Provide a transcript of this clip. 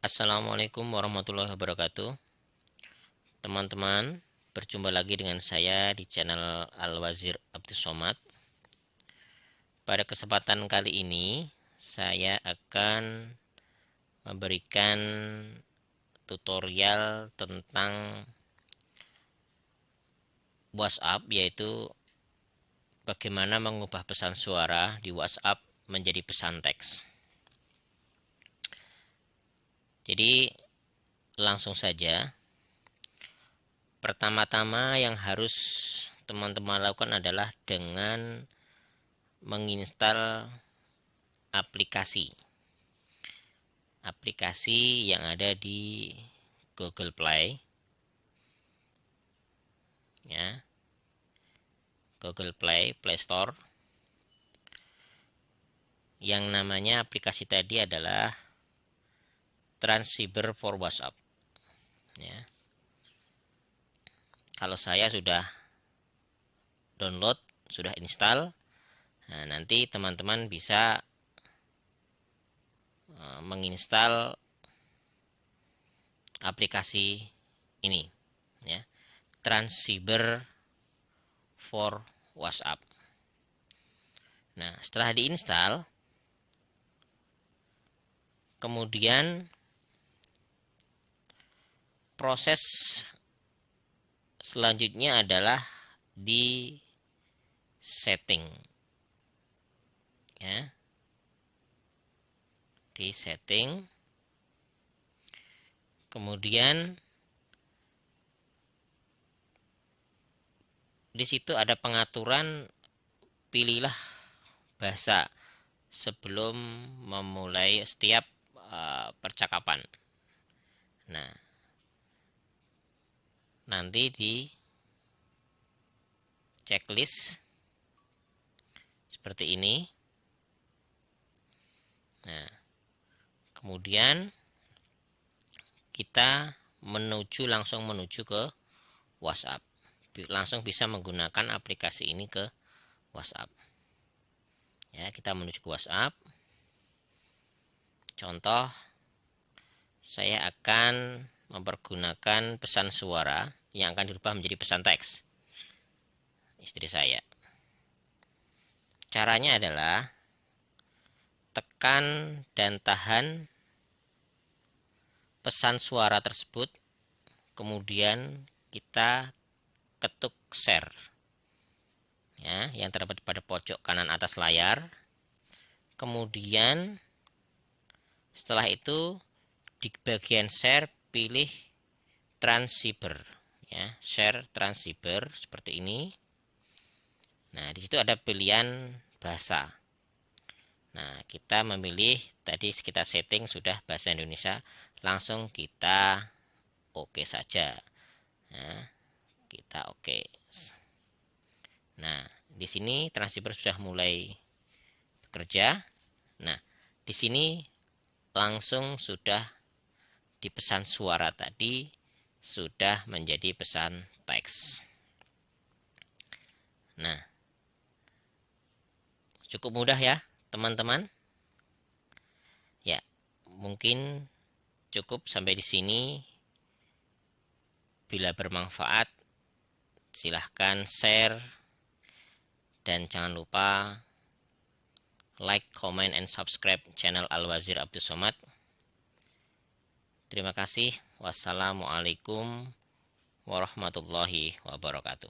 Assalamualaikum warahmatullahi wabarakatuh. Teman-teman, berjumpa lagi dengan saya di channel Al-Wazir Abdus Somad. Pada kesempatan kali ini, saya akan memberikan tutorial tentang WhatsApp, yaitu bagaimana mengubah pesan suara di WhatsApp menjadi pesan teks. Jadi, langsung saja. Pertama-tama yang harus teman-teman lakukan adalah dengan menginstal aplikasi yang ada di Google Play, ya, Google Play, Play Store. Yang namanya aplikasi tadi adalah Transceiver for WhatsApp, ya. Kalau saya sudah download, sudah install, nah nanti teman-teman bisa menginstal aplikasi ini, ya, Transceiver for WhatsApp. Nah, setelah diinstal, kemudian proses selanjutnya adalah di setting, ya, di setting. Kemudian di situ ada pengaturan, pilihlah bahasa sebelum memulai setiap percakapan. Nah, nanti di checklist seperti ini. Nah, kemudian kita langsung menuju ke WhatsApp. Langsung bisa menggunakan aplikasi ini ke WhatsApp. Ya, kita menuju ke WhatsApp. Contoh, saya akan mempergunakan pesan suara yang akan dirubah menjadi pesan teks istri saya. Caranya adalah tekan dan tahan pesan suara tersebut, kemudian kita ketuk share, ya, yang terdapat pada pojok kanan atas layar. Kemudian setelah itu di bagian share pilih transceiver, ya, share transceiver seperti ini. Nah, di situ ada pilihan bahasa. Nah, kita memilih tadi kita setting sudah bahasa Indonesia, langsung kita oke saja. Nah, kita oke. Nah, di sini transceiver sudah mulai bekerja. Nah, di sini langsung sudah di pesan suara tadi sudah menjadi pesan teks. Nah, cukup mudah ya, teman-teman. Ya, mungkin cukup sampai di sini. Bila bermanfaat, silahkan share dan jangan lupa like, comment, and subscribe channel Al-Wazir Abdus Somad. Terima kasih. Wassalamualaikum warahmatullahi wabarakatuh.